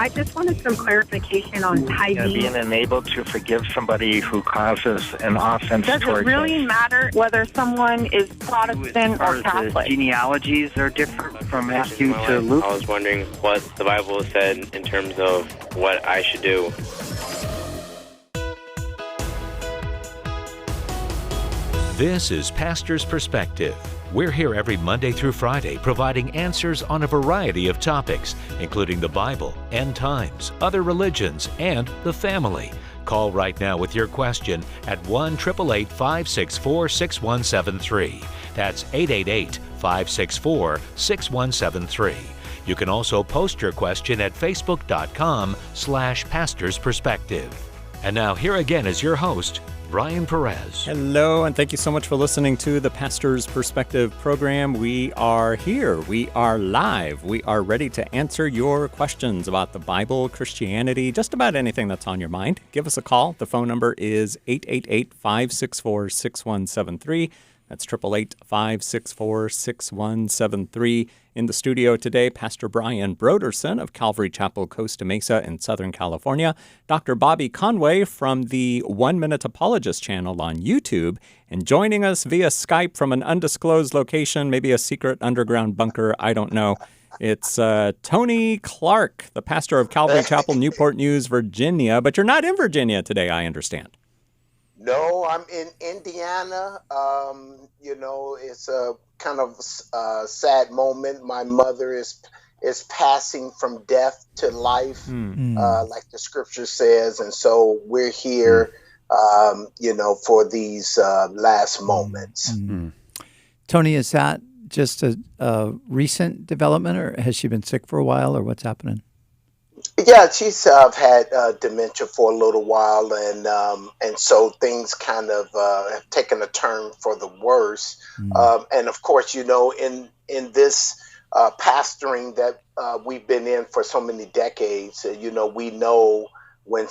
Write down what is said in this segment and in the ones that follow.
I just wanted some clarification on tithing. Being unable to forgive somebody who causes an offense Does towards it really matter whether someone is Protestant or Catholic? Genealogies are different from Matthew to Luke. I was wondering what the Bible said in terms of what I should do. This is Pastor's Perspective. We're here every Monday through Friday providing answers on a variety of topics, including the Bible, end times, other religions, and the family. Call right now with your question at 1-888-564-6173. That's 888-564-6173. You can also post your question at facebook.com/Pastor's Perspective. And now here again is your host, Brian Perez. Hello, and thank you so much for listening to the Pastor's Perspective program. We are here. We are live. We are ready to answer your questions about the Bible, Christianity, just about anything that's on your mind. Give us a call. The phone number is 888-564-6173. That's 888-564-6173. In the studio today, Pastor Brian Broderson of Calvary Chapel, Costa Mesa in Southern California, Dr. Bobby Conway from the 1 Minute Apologist channel on YouTube, and joining us via Skype from an undisclosed location, maybe a secret underground bunker, I don't know. It's Tony Clark, the pastor of Calvary Chapel, Newport News, Virginia. But you're not in Virginia today, I understand. No, I'm in Indiana. It's a kind of sad moment. My mother is passing from death to life, like the scripture says. And so we're here, for these last moments. Tony, is that just a recent development, or has she been sick for a while, or what's happening? Yeah, she's had dementia for a little while, and so things kind of have taken a turn for the worse. And of course, in this pastoring that we've been in for so many decades, we know when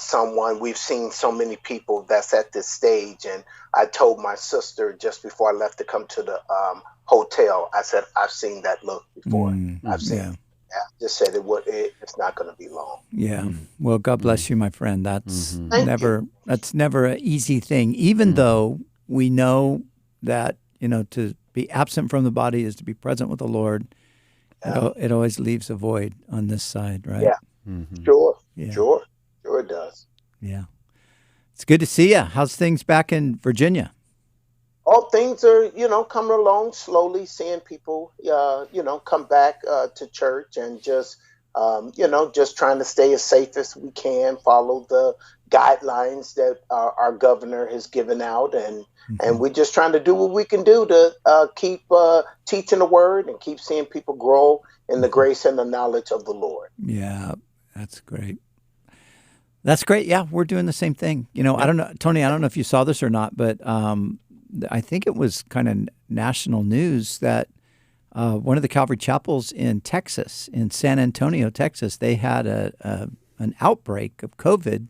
we've seen so many people that's at this stage. And I told my sister just before I left to come to the hotel, I said, I've seen that look before. I've seen it. I just said it's not going to be long. Yeah. Well, God bless you, my friend. That's never an easy thing, even though we know that, to be absent from the body is to be present with the Lord. It always leaves a void on this side, right? Yeah. Sure. Sure it does. Yeah. It's good to see you. How's things back in Virginia? All things are, coming along slowly, seeing people, come back to church and just trying to stay as safe as we can, follow the guidelines that our governor has given out. And we're just trying to do what we can do to keep teaching the word and keep seeing people grow in the grace and the knowledge of the Lord. Yeah, that's great. That's great. Yeah, we're doing the same thing. I don't know, Tony, I don't know if you saw this or not, but I think it was kind of national news that one of the Calvary Chapels in Texas, in San Antonio, Texas, they had an outbreak of COVID.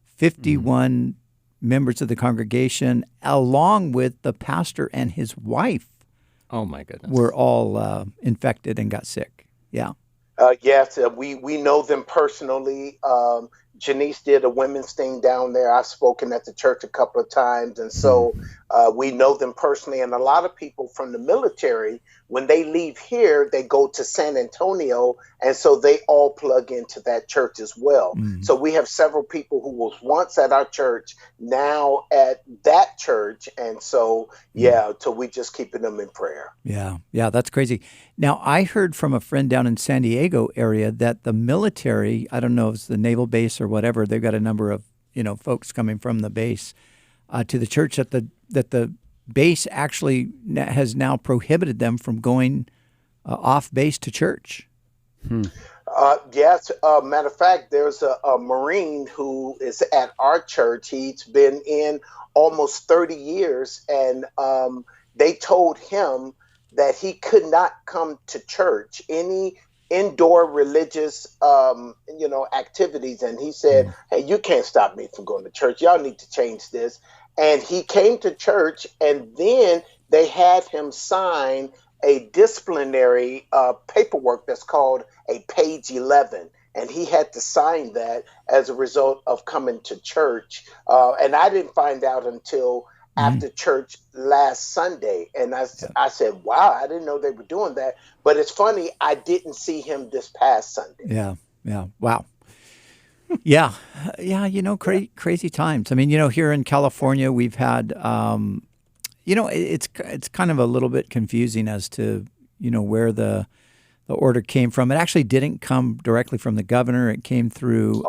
51 members of the congregation, along with the pastor and his wife, oh my goodness, were all infected and got sick. Yeah. Yes, we know them personally. Janice did a women's thing down there. I've spoken at the church a couple of times. And so we know them personally. And a lot of people from the military, when they leave here, they go to San Antonio. And so they all plug into that church as well. So we have several people who was once at our church, now at that church. And so, so we just keeping them in prayer. Yeah, that's crazy. Now, I heard from a friend down in San Diego area that the military, I don't know if it's the naval base or whatever, they've got a number of, folks coming from the base to the church, that the base actually has now prohibited them from going off base to church. Yes. Matter of fact, there's a Marine who is at our church. He's been in almost 30 years, and they told him that he could not come to church, any indoor religious, activities. And he said, hey, you can't stop me from going to church. Y'all need to change this. And he came to church, and then they had him sign a disciplinary paperwork that's called a page 11. and he had to sign that as a result of coming to church. And I didn't find out until after church last Sunday. And I said, wow, I didn't know they were doing that. But it's funny, I didn't see him this past Sunday. Yeah. Wow. Yeah. Crazy times. I mean, here in California, we've had, it's kind of a little bit confusing as to, where the order came from. It actually didn't come directly from the governor. It came through,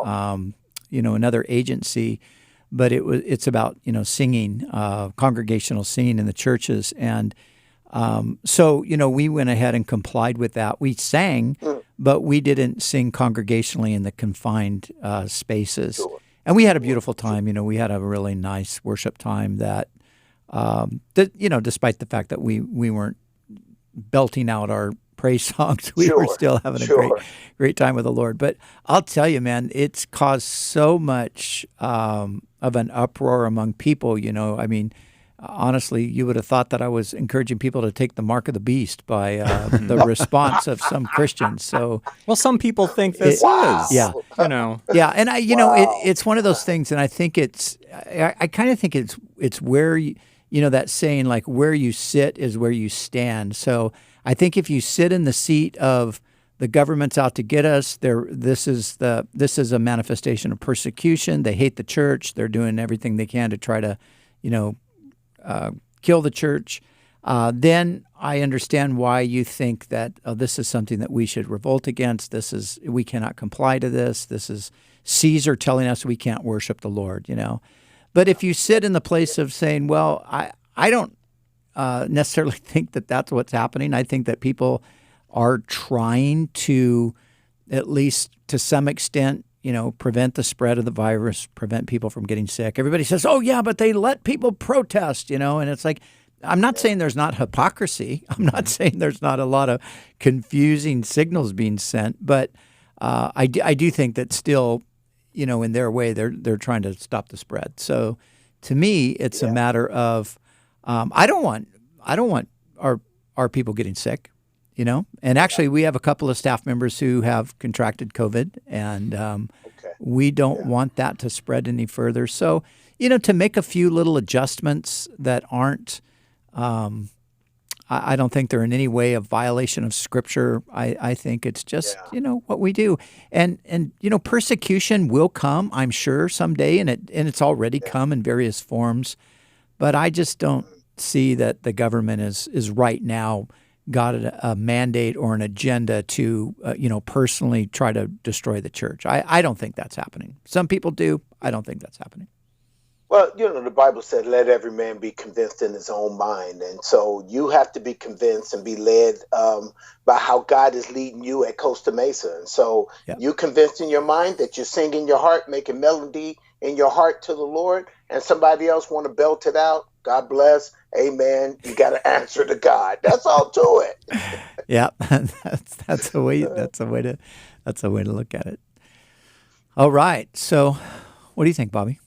another agency. But it's about, singing, congregational singing in the churches. And so, we went ahead and complied with that. We sang, but we didn't sing congregationally in the confined spaces. Sure. And we had a beautiful time. We had a really nice worship time that despite the fact that we weren't belting out our praise songs, we were still having a great time with the Lord. But I'll tell you, man, it's caused so much of an uproar among people. I mean, honestly, you would have thought that I was encouraging people to take the mark of the beast by the response of some Christians. So, well, some people think this is, yeah, yeah, and it's one of those things, and I think I kind of think it's where that saying, like, where you sit is where you stand. So I think if you sit in the seat of the government's out to get us, this is a manifestation of persecution. They hate the church. They're doing everything they can to try to, kill the church. Then I understand why you think that this is something that we should revolt against. We cannot comply to this. This is Caesar telling us we can't worship the Lord. But if you sit in the place of saying, well, I don't necessarily think that that's what's happening. I think that people are trying to, at least to some extent, prevent the spread of the virus, prevent people from getting sick. Everybody says, oh, yeah, but they let people protest, and it's like, I'm not saying there's not hypocrisy. I'm not saying there's not a lot of confusing signals being sent, but I do think that still, in their way, they're trying to stop the spread. So to me, it's a matter of I don't want our people getting sick, And actually, we have a couple of staff members who have contracted COVID, and we don't want that to spread any further. So, to make a few little adjustments that aren't, I don't think they're in any way a violation of Scripture. I think it's just, what we do. And persecution will come, I'm sure, someday, and it's already come in various forms. But I just don't see that the government is right now got a mandate or an agenda to, personally try to destroy the church. I don't think that's happening. Some people do. I don't think that's happening. Well, the Bible said, let every man be convinced in his own mind. And so you have to be convinced and be led by how God is leading you at Costa Mesa. And so you convinced in your mind that you sing in your heart, making melody in your heart to the Lord, and somebody else want to belt it out. God bless. Amen. You got to answer to God. That's all to it. Yeah, that's a way to look at it. All right. So, what do you think, Bobby?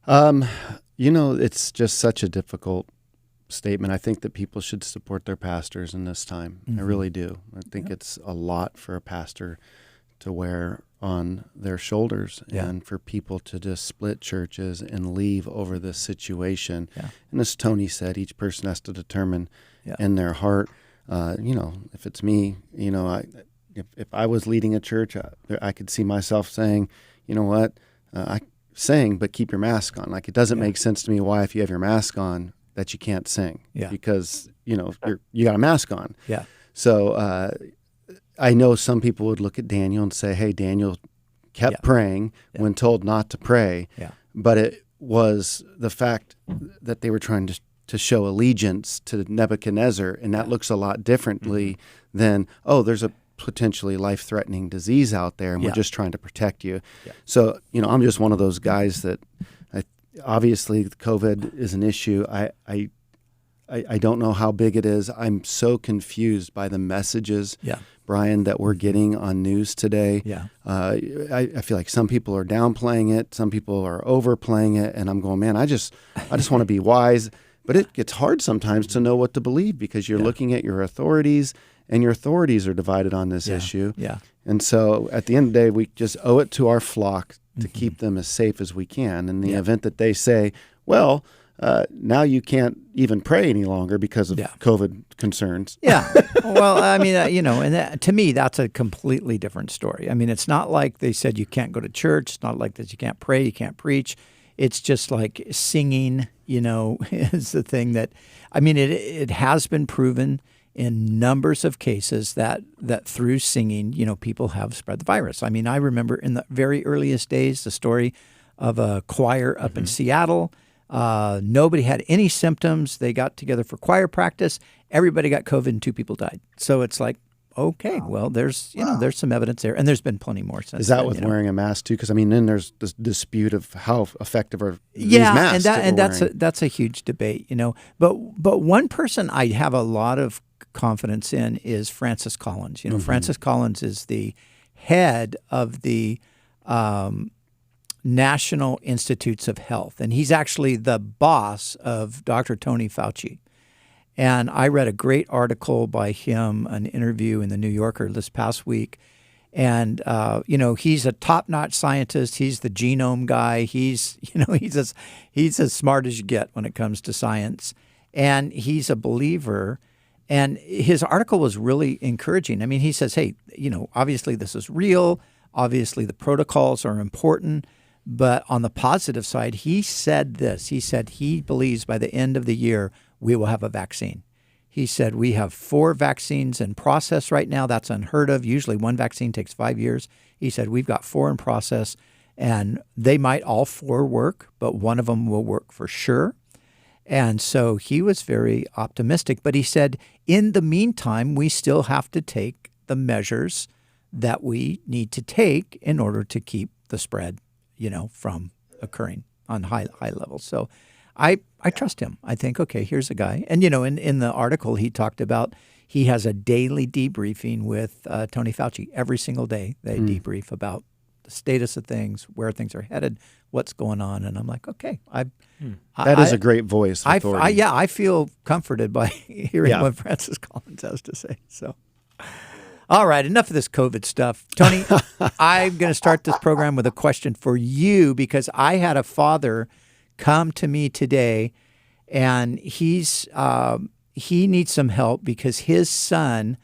It's just such a difficult statement. I think that people should support their pastors in this time. Mm-hmm. I really do. I think it's a lot for a pastor to wear on their shoulders and for people to just split churches and leave over this situation. Yeah. And as Tony said, each person has to determine in their heart, if it's me, if I was leading a church, I could see myself saying, you know what, I sing, but keep your mask on. Like, it doesn't make sense to me why, if you have your mask on, that you can't sing because, you got a mask on. Yeah. So, I know some people would look at Daniel and say, hey, Daniel kept praying when told not to pray. Yeah. But it was the fact that they were trying to show allegiance to Nebuchadnezzar, and that looks a lot differently than, there's a potentially life-threatening disease out there, and we're just trying to protect you. Yeah. So, I'm just one of those guys that obviously COVID is an issue. I don't know how big it is. I'm so confused by the messages, Brian, that we're getting on news today. Yeah. I feel like some people are downplaying it, some people are overplaying it, and I'm going, man, I just want to be wise. But it's hard sometimes to know what to believe because you're looking at your authorities, and your authorities are divided on this issue. Yeah. And so at the end of the day, we just owe it to our flock to keep them as safe as we can. In the event that they say, well, now you can't even pray any longer because of COVID concerns. Yeah. Well, I mean, to me, that's a completely different story. I mean, it's not like they said you can't go to church. It's not like that you can't pray, you can't preach. It's just like singing, is the thing that, I mean, it has been proven in numbers of cases that through singing, people have spread the virus. I mean, I remember in the very earliest days, the story of a choir up in Seattle. Nobody had any symptoms. They got together for choir practice. Everybody got COVID and 2 people died. So it's like, okay, well, there's there's some evidence there, and there's been plenty more since. Is that then, with wearing a mask too? Because I mean, then there's this dispute of how effective are these yeah, masks. and that's a huge debate, But one person I have a lot of confidence in is Francis Collins. Francis Collins is the head of the National Institutes of Health, and he's actually the boss of Dr. Tony Fauci. And I read a great article by him, an interview in the New Yorker this past week. And, he's a top-notch scientist. He's the genome guy. He's as smart as you get when it comes to science. And he's a believer. And his article was really encouraging. I mean, he says, hey, obviously this is real. Obviously the protocols are important. But on the positive side, he said this. He said he believes by the end of the year, we will have a vaccine. He said, we have 4 vaccines in process right now. That's unheard of. Usually one vaccine takes 5 years. He said, we've got 4 in process, and they might all 4 work, but one of them will work for sure. And so he was very optimistic. But he said, in the meantime, we still have to take the measures that we need to take in order to keep the spread, from occurring on high levels. So I trust him. I think, okay, here's a guy. And, in the article, he talked about he has a daily debriefing with Tony Fauci. Every single day they debrief about the status of things, where things are headed, what's going on. And I'm like, okay. That is a great voice. Authority. I feel comforted by hearing what Francis Collins has to say. So, all right, enough of this COVID stuff. Tony, I'm going to start this program with a question for you because I had a father come to me today, and he needs some help because his son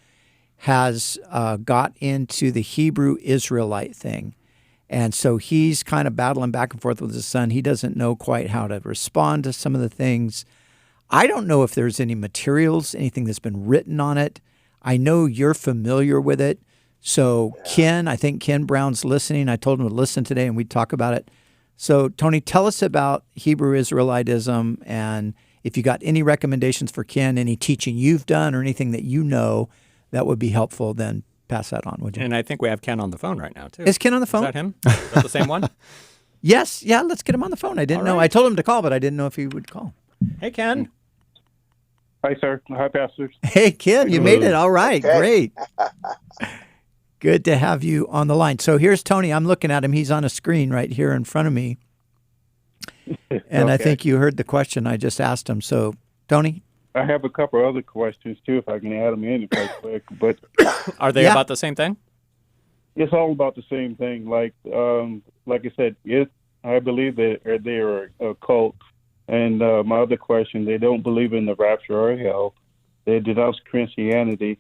has got into the Hebrew Israelite thing. And so he's kind of battling back and forth with his son. He doesn't know quite how to respond to some of the things. I don't know if there's any materials, anything that's been written on it. I know you're familiar with it. So Ken, I think Ken Brown's listening. I told him to listen today and we'd talk about it. So Tony, tell us about Hebrew Israelitism, and if you got any recommendations for Ken, any teaching you've done or anything that that would be helpful, then pass that on, would you? And I think we have Ken on the phone right now, too. Is Ken on the phone? Is that him? Is that the same one? Yes. Yeah, let's get him on the phone. I didn't know. I told him to call, but I didn't know if he would call. Hey, Ken. Hi, sir. Hi, pastors. Hey, Ken, you made it. All right. Okay. Great. Good to have you on the line. So here's Tony. I'm looking at him. He's on a screen right here in front of me. And I think you heard the question I just asked him. So, Tony? I have a couple other questions, too, if I can add them in real quick. But are they about the same thing? It's all about the same thing. Like I said, I believe that they are a cult. And my other question, they don't believe in the rapture or hell. They denounce Christianity.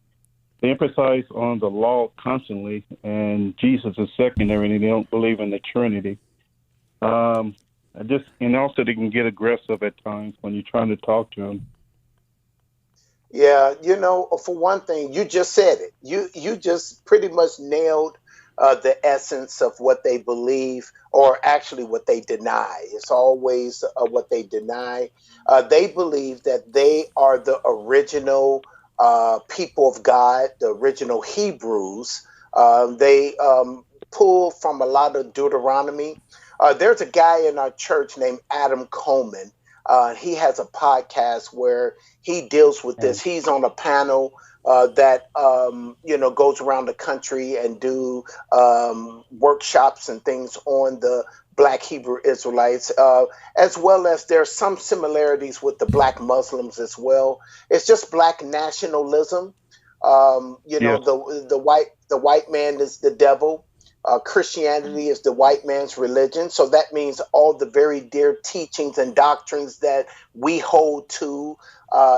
They emphasize on the law constantly, and Jesus is secondary, and they don't believe in the Trinity. And also they can get aggressive at times when you're trying to talk to them. Yeah, for one thing, you just said it. You just pretty much nailed the essence of what they believe, or actually what they deny. It's always what they deny. They believe that they are the original people of God, the original Hebrews. They pull from a lot of Deuteronomy. There's a guy in our church named Adam Coleman. He has a podcast where he deals with this. He's on a panel that goes around the country and do workshops and things on the Black Hebrew Israelites, as well as there's some similarities with the Black Muslims as well. It's just Black nationalism. Yes. The white man is the devil. Christianity is the white man's religion. So that means all the very dear teachings and doctrines that we hold to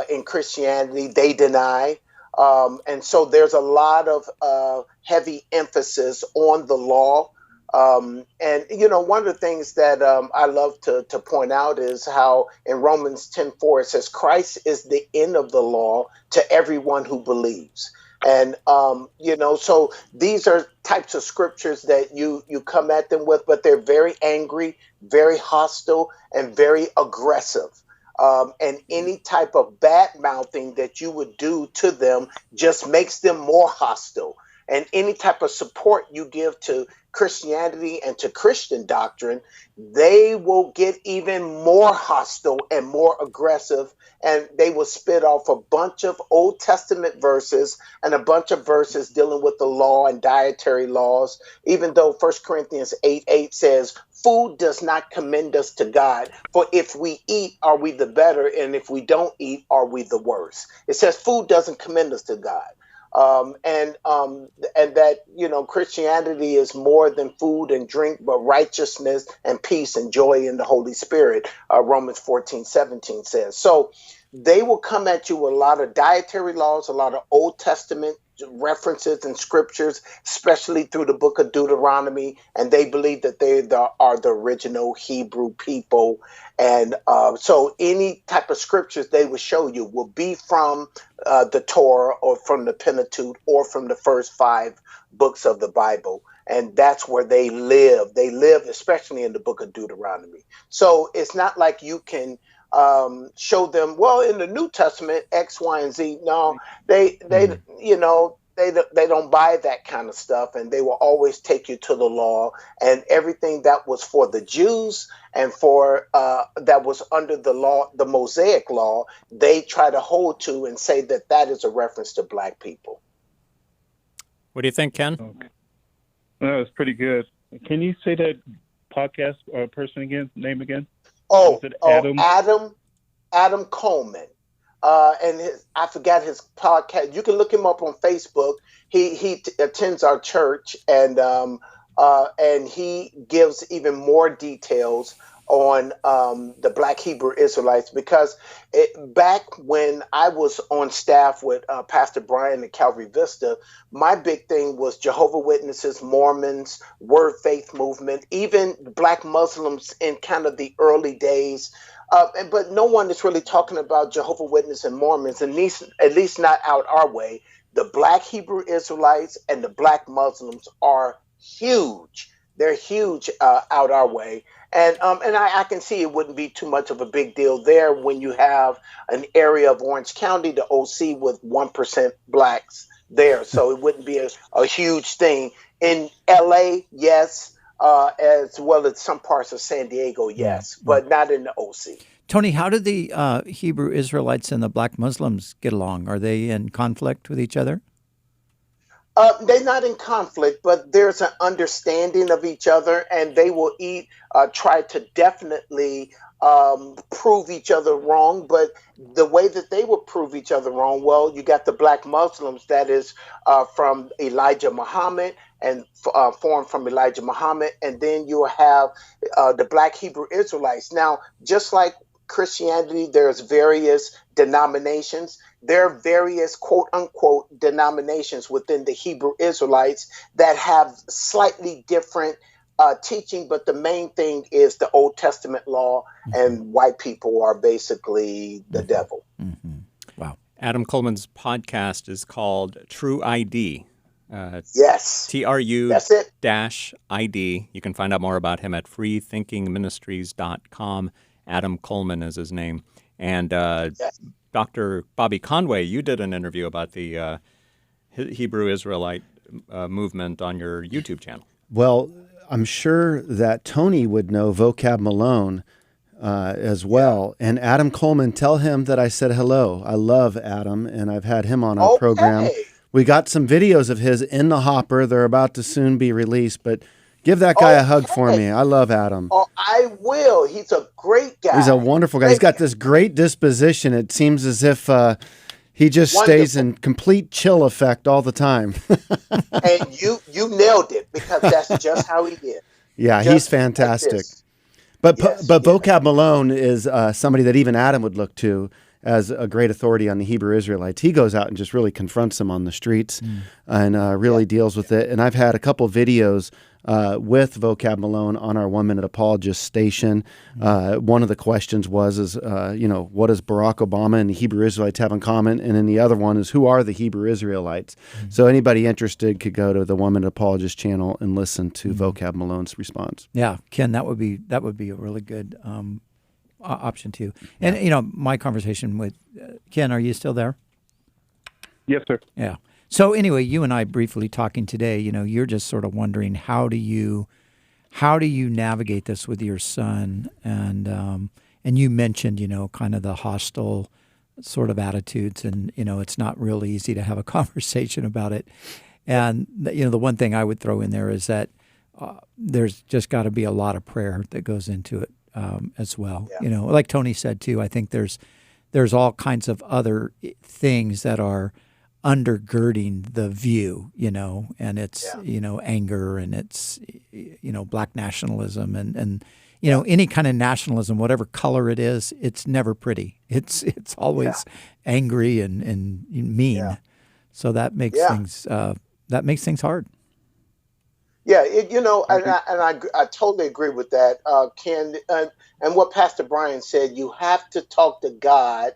in Christianity, they deny. And so there's a lot of heavy emphasis on the law. And, one of the things that I love to point out is how in Romans 10:4 it says, Christ is the end of the law to everyone who believes. And, so these are types of scriptures that you come at them with, but they're very angry, very hostile, and very aggressive. And any type of bad mouthing that you would do to them just makes them more hostile. And any type of support you give to Christianity and to Christian doctrine, they will get even more hostile and more aggressive, and they will spit off a bunch of Old Testament verses and a bunch of verses dealing with the law and dietary laws, even though 1 Corinthians 8:8 says, food does not commend us to God, for if we eat, are we the better, and if we don't eat, are we the worse? It says food doesn't commend us to God. And that, Christianity is more than food and drink, but righteousness and peace and joy in the Holy Spirit, Romans 14:17 says. So they will come at you with a lot of dietary laws, a lot of Old Testament references and scriptures, especially through the book of Deuteronomy, and they believe that they are the original Hebrew people. And so any type of scriptures they will show you will be from the Torah or from the Pentateuch or from the first 5 books of the Bible. And that's where they live. They live especially in the book of Deuteronomy. So it's not like you can show them, well, in the New Testament, X, Y, and Z. No, they don't buy that kind of stuff, and they will always take you to the law and everything that was for the Jews and for that was under the law, the Mosaic law. They try to hold to and say that that is a reference to Black people. What do you think, Ken? Okay. That was pretty good. Can you say that podcast person again? Name again? Adam Coleman. And I forgot his podcast. You can look him up on Facebook. He attends our church, and he gives even more details on the Black Hebrew Israelites, because back when I was on staff with Pastor Brian at Calvary Vista, my big thing was Jehovah Witnesses, Mormons, Word Faith movement, even Black Muslims in kind of the early days. But no one is really talking about Jehovah Witnesses and Mormons, at least not out our way. The Black Hebrew Israelites and the Black Muslims are huge. They're huge out our way. And I can see it wouldn't be too much of a big deal there when you have an area of Orange County, the OC, with 1% Blacks there. So it wouldn't be a huge thing. In LA, yes, as well as some parts of San Diego, yes, but not in the OC. Tony, how do the Hebrew Israelites and the Black Muslims get along? Are they in conflict with each other? They're not in conflict, but there's an understanding of each other, and they will try to definitely prove each other wrong. But the way that they will prove each other wrong, well, you got the Black Muslims that is from Elijah Muhammad and formed from Elijah Muhammad, and then you have the Black Hebrew Israelites. Now, just like Christianity, there's various denominations. There are various quote unquote denominations within the Hebrew Israelites that have slightly different teaching, but the main thing is the Old Testament law, and white people are basically the devil. Mm-hmm. Wow. Adam Coleman's podcast is called True ID. Yes. TRU That's it. -ID. You can find out more about him at freethinkingministries.com. Adam Coleman is his name. And Yes. Dr. Bobby Conway, you did an interview about the Hebrew Israelite movement on your YouTube channel. Well, I'm sure that Tony would know Vocab Malone as well. And Adam Coleman, tell him that I said hello. I love Adam, and I've had him on our program. We got some videos of his in the hopper. They're about to soon be released, but Give that guy a hug for me. I love Adam. Oh, I will. He's a great guy. He's a wonderful guy. He's got this great disposition. It seems as if he just stays in complete chill effect all the time. And you nailed it, because that's just how he is. Yeah, Just he's fantastic. Like But Vocab Malone is somebody that even Adam would look to as a great authority on the Hebrew Israelites. He goes out and just really confronts them on the streets and really deals with it. And I've had a couple videos with Vocab Malone on our 1 Minute Apologist station. One of the questions was, what does Barack Obama and the Hebrew Israelites have in common? And then the other one is, who are the Hebrew Israelites? So anybody interested could go to the 1 Minute Apologist channel and listen to Vocab Malone's response. Yeah, Ken, that would be a really good option too. And my conversation with Ken, are you still there? Yes, sir. Yeah. So anyway, you and I briefly talking today, you're just sort of wondering how do you navigate this with your son, and you mentioned kind of the hostile sort of attitudes, and it's not real easy to have a conversation about it. And the one thing I would throw in there is that there's just got to be a lot of prayer that goes into it as well. Yeah. Like Tony said too, I think there's all kinds of other things that are undergirding the view, and it's, anger, and it's, black nationalism, and any kind of nationalism, whatever color it is, it's never pretty. It's always angry and mean. Yeah. So that makes things hard. Yeah, I totally agree with that, Ken. And what Pastor Brian said, you have to talk to God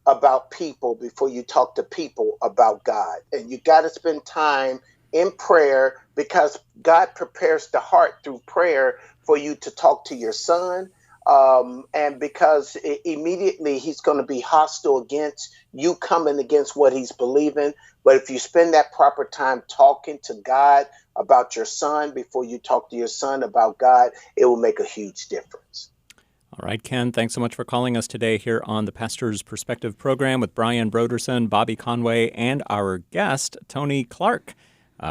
about people before you talk to people about God. And you got to spend time in prayer, because God prepares the heart through prayer for you to talk to your son. And because immediately he's going to be hostile against you coming against what he's believing. But if you spend that proper time talking to God about your son before you talk to your son about God, it will make a huge difference. All right, Ken, thanks so much for calling us today here on the Pastor's Perspective program with Brian Broderson, Bobby Conway, and our guest, Tony Clark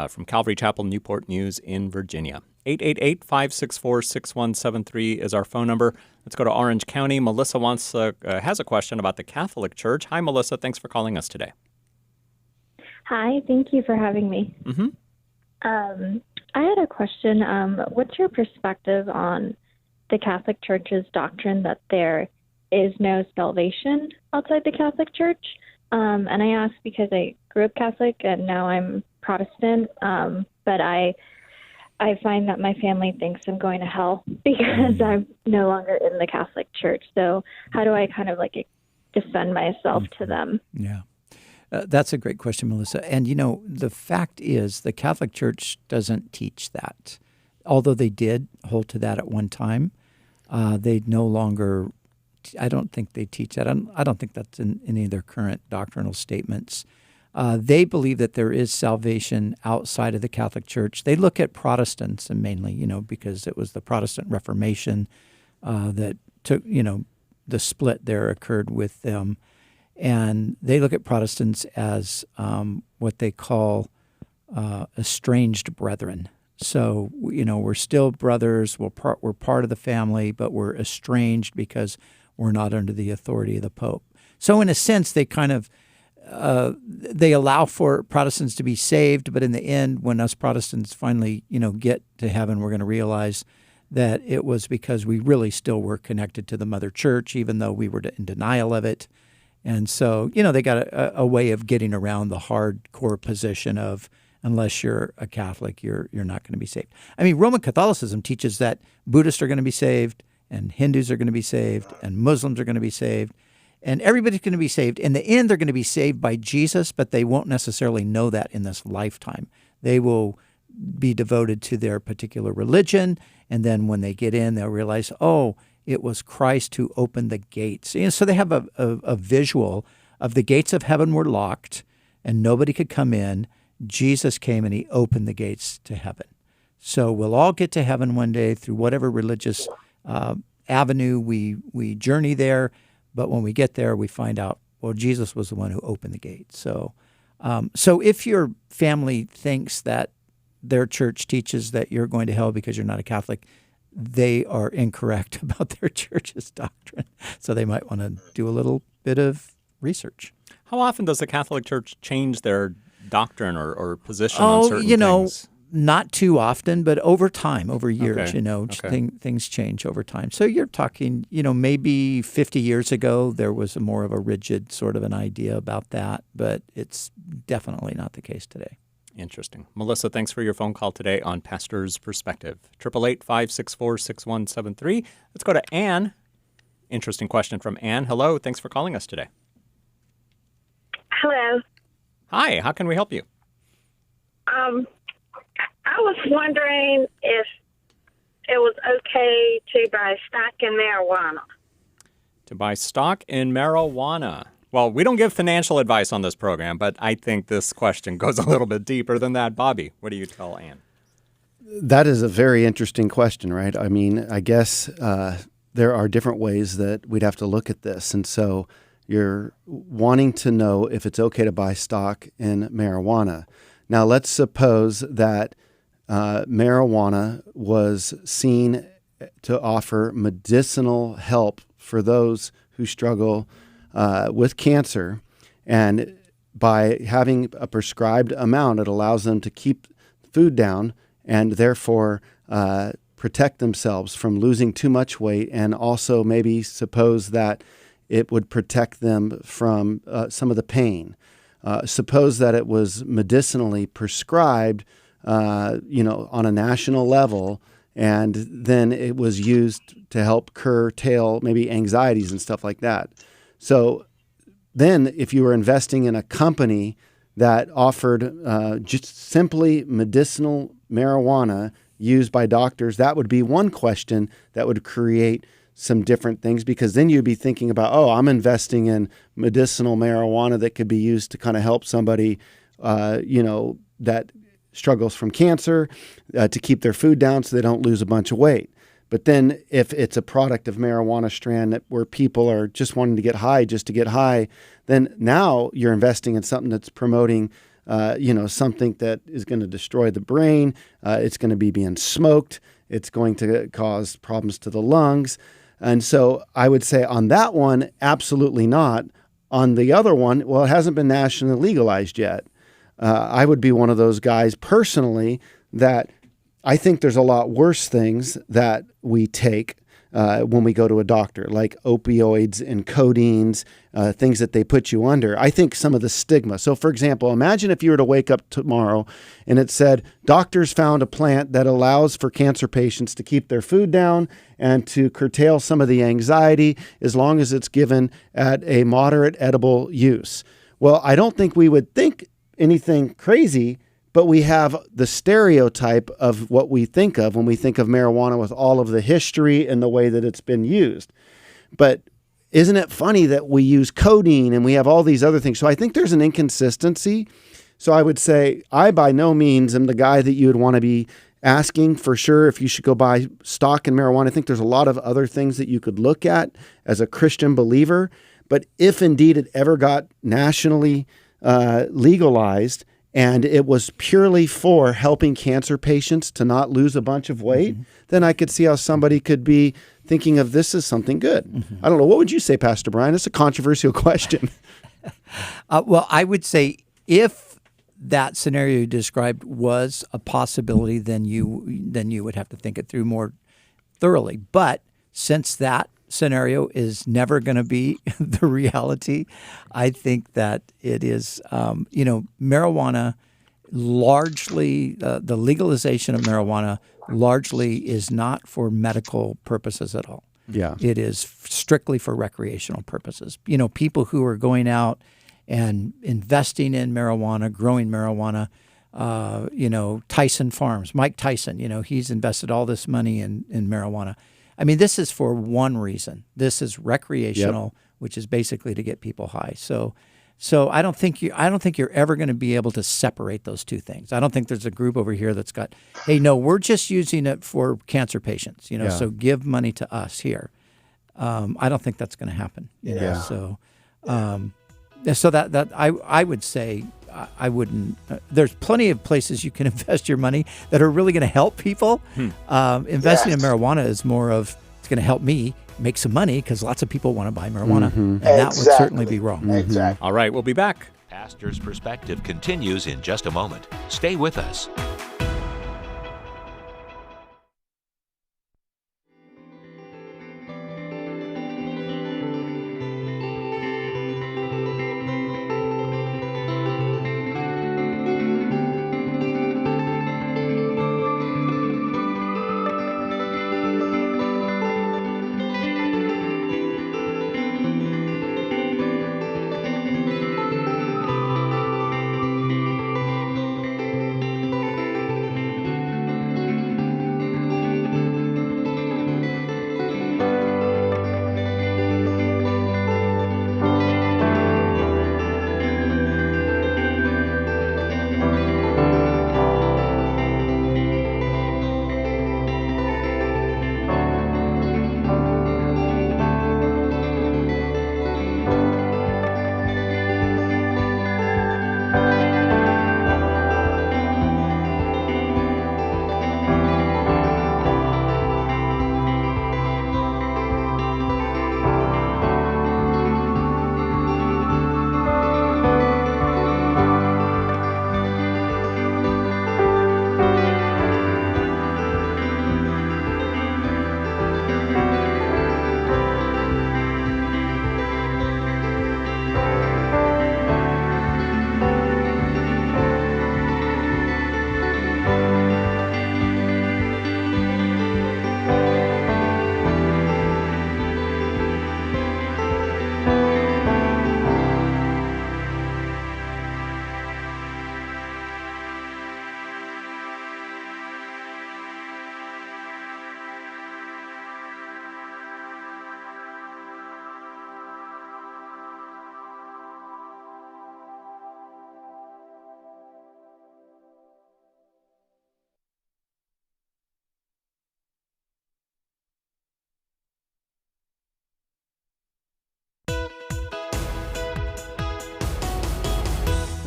from Calvary Chapel, Newport News in Virginia. 888-564-6173 is our phone number. Let's go to Orange County. Melissa has a question about the Catholic Church. Hi, Melissa. Thanks for calling us today. Hi. Thank you for having me. Mm-hmm. I had a question. What's your perspective on the Catholic Church's doctrine that there is no salvation outside the Catholic Church? And I ask because I grew up Catholic and now I'm Protestant, but I find that my family thinks I'm going to hell because I'm no longer in the Catholic Church. So how do I kind of defend myself to them? Yeah. That's a great question, Melissa. And, the fact is the Catholic Church doesn't teach that. Although they did hold to that at one time, they no longer, I don't think they teach that. I don't think that's in any of their current doctrinal statements. They believe that there is salvation outside of the Catholic Church. They look at Protestants, and mainly, because it was the Protestant Reformation that took, the split there occurred with them. And they look at Protestants as what they call estranged brethren. So, we're still brothers, we're part of the family, but we're estranged because we're not under the authority of the Pope. So in a sense, they kind of, they allow for Protestants to be saved, but in the end, when us Protestants finally, get to heaven, we're going to realize that it was because we really still were connected to the Mother Church, even though we were in denial of it. And so, they got a way of getting around the hardcore position of, unless you're a Catholic, you're not going to be saved. I mean, Roman Catholicism teaches that Buddhists are going to be saved, and Hindus are going to be saved, and Muslims are going to be saved, and everybody's going to be saved. In the end, they're going to be saved by Jesus, but they won't necessarily know that in this lifetime. They will be devoted to their particular religion, and then when they get in, they'll realize, oh, it was Christ who opened the gates. So they have a visual of the gates of heaven were locked, and nobody could come in. Jesus came and he opened the gates to heaven. So we'll all get to heaven one day through whatever religious avenue we journey there. But when we get there, we find out, well, Jesus was the one who opened the gate. So if your family thinks that their church teaches that you're going to hell because you're not a Catholic, they are incorrect about their church's doctrine. So they might want to do a little bit of research. How often does the Catholic Church change their doctrine or position on certain things? Not too often, but over time, over years, Okay. things change over time. So you're talking, maybe 50 years ago, there was more of a rigid sort of an idea about that, but it's definitely not the case today. Interesting. Melissa, thanks for your phone call today on Pastor's Perspective. 888-564-6173. Let's go to Anne. Interesting question from Anne. Hello. Thanks for calling us today. Hello. Hi. How can we help you? I was wondering if it was okay to buy stock in marijuana. To buy stock in marijuana. Well, we don't give financial advice on this program, but I think this question goes a little bit deeper than that. Bobby, what do you tell Ann? That is a very interesting question, right? I mean, I guess there are different ways that we'd have to look at this. And so you're wanting to know if it's okay to buy stock in marijuana. Now, let's suppose that marijuana was seen to offer medicinal help for those who struggle with cancer, and by having a prescribed amount, it allows them to keep food down and therefore protect themselves from losing too much weight, and also maybe suppose that it would protect them from some of the pain. Suppose that it was medicinally prescribed, on a national level, and then it was used to help curtail maybe anxieties and stuff like that. So then if you were investing in a company that offered just simply medicinal marijuana used by doctors, that would be one question that would create some different things, because then you'd be thinking about, I'm investing in medicinal marijuana that could be used to kind of help somebody, that struggles from cancer, to keep their food down so they don't lose a bunch of weight. But then if it's a product of marijuana strand where people are just wanting to get high just to get high, then now you're investing in something that's promoting, something that is going to destroy the brain. It's going to be being smoked. It's going to cause problems to the lungs. And so I would say on that one, absolutely not. On the other one, well, it hasn't been nationally legalized yet. I would be one of those guys personally that I think there's a lot worse things that we take when we go to a doctor, like opioids and codeines, things that they put you under. I think some of the stigma. So, for example, imagine if you were to wake up tomorrow and it said, doctors found a plant that allows for cancer patients to keep their food down and to curtail some of the anxiety as long as it's given at a moderate edible use. Well, I don't think we would think anything crazy, but we have the stereotype of what we think of when we think of marijuana with all of the history and the way that it's been used. But isn't it funny that we use codeine and we have all these other things? So I think there's an inconsistency. So I would say I by no means am the guy that you would want to be asking for sure if you should go buy stock in marijuana. I think there's a lot of other things that you could look at as a Christian believer. But if indeed it ever got nationally legalized, and it was purely for helping cancer patients to not lose a bunch of weight, then I could see how somebody could be thinking of this as something good. I don't know. What would you say, Pastor Brian? It's a controversial question. Well, I would say if that scenario you described was a possibility, then you would have to think it through more thoroughly. But since that scenario is never going to be the reality, I think that it is, marijuana largely, the legalization of marijuana largely is not for medical purposes at all. Yeah. It is strictly for recreational purposes. People who are going out and investing in marijuana, growing marijuana, Tyson Farms, Mike Tyson, he's invested all this money in marijuana. I mean, this is for one reason. This is recreational, which is basically to get people high. So I don't think you're ever going to be able to separate those two things. I don't think there's a group over here that's got, hey, no, we're just using it for cancer patients, so give money to us here. I don't think that's going to happen. So that I would say I wouldn't. There's plenty of places you can invest your money that are really going to help people. Investing in marijuana is more of, it's going to help me make some money because lots of people want to buy marijuana. And that would certainly be wrong. Exactly. All right, we'll be back. Pastor's Perspective continues in just a moment. Stay with us.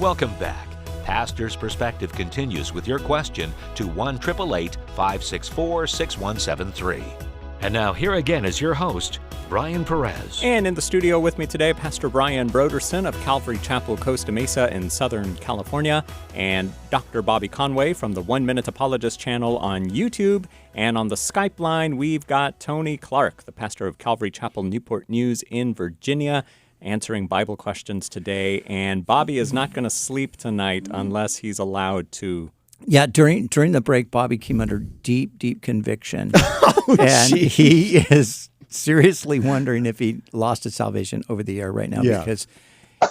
Welcome back. Pastor's Perspective continues with your question to 1-888-564-6173. And now here again is your host, Brian Perez. And in the studio with me today, Pastor Brian Broderson of Calvary Chapel, Costa Mesa in Southern California, and Dr. Bobby Conway from the 1 Minute Apologist channel on YouTube. And on the Skype line, we've got Tony Clark, the pastor of Calvary Chapel, Newport News in Virginia, answering Bible questions today. And Bobby is not going to sleep tonight unless he's allowed to. Yeah, during the break, Bobby came under deep conviction. And he is seriously wondering if he lost his salvation over the air right now because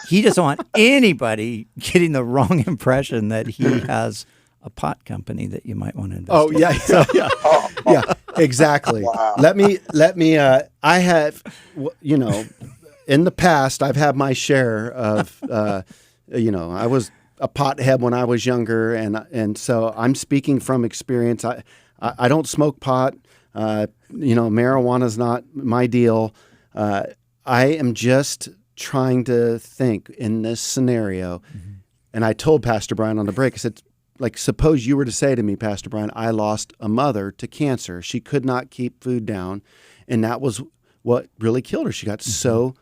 he doesn't want anybody getting the wrong impression that he has a pot company that you might want to invest in. Yeah, exactly. Wow. Let me, I have, in the past, I've had my share of, I was a pothead when I was younger, and so I'm speaking from experience. I don't smoke pot. Marijuana's not my deal. I am just trying to think in this scenario. And I told Pastor Brian on the break, I said, suppose you were to say to me, Pastor Brian, I lost a mother to cancer. She could not keep food down, and that was what really killed her. She got so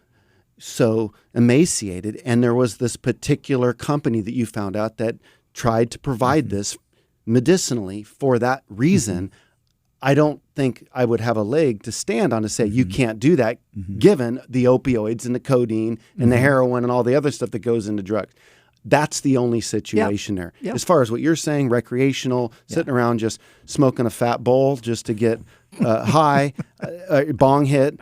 emaciated, and there was this particular company that you found out that tried to provide this medicinally for that reason. I don't think I would have a leg to stand on to say you can't do that given the opioids and the codeine and the heroin and all the other stuff that goes into drugs. That's the only situation there. Yep. As far as what you're saying, recreational, sitting around just smoking a fat bowl just to get high, bong hit,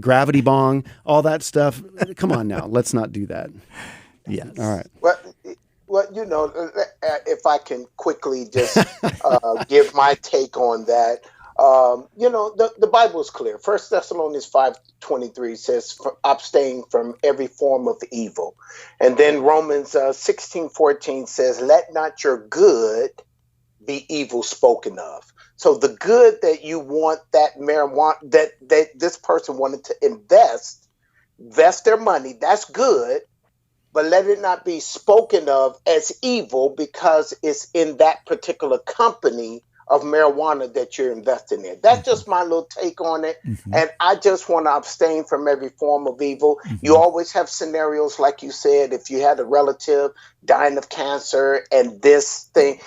gravity bong, all that stuff. Come on now, let's not do that. Yes. All right. Well, if I can quickly just give my take on that. The Bible is clear. 1 Thessalonians 5:23 says, abstain from every form of evil. And then Romans 16:14 says, let not your good be evil spoken of. So the good that you want, that marijuana, that this person wanted to invest their money, that's good. but let it not be spoken of as evil because it's in that particular company of marijuana that you're investing in. That's just my little take on it. And I just want to abstain from every form of evil. You always have scenarios, like you said, if you had a relative dying of cancer and this thing.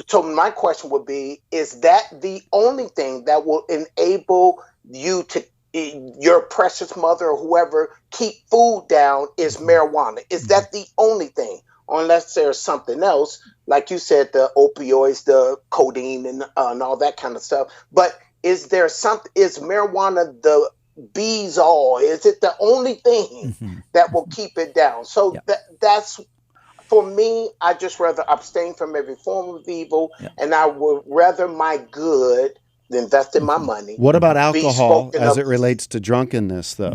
So my question would be, is that the only thing that will enable you to, your precious mother or whoever, keep food down is marijuana? Is that the only thing? Unless there's something else, like you said, the opioids, the codeine, and all that kind of stuff. But is there something? Is marijuana the bees all? Is it the only thing that will keep it down? So that's, for me, I just rather abstain from every form of evil, and I would rather my good than invest in my money. What about alcohol as it relates to drunkenness, though?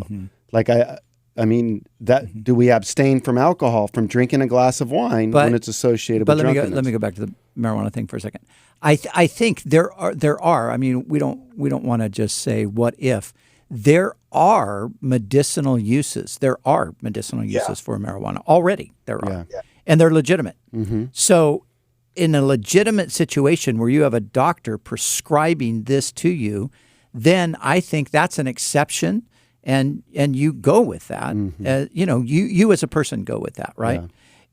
Like I mean, that do we abstain from alcohol, from drinking a glass of wine when it's associated with drunkenness? Let me go back to the marijuana thing for a second. I think there are. I mean, we don't want to just say what if. There are medicinal uses. There are medicinal uses for marijuana already. There are, and they're legitimate. So, in a legitimate situation where you have a doctor prescribing this to you, then I think that's an exception. And you go with that, you as a person go with that, right?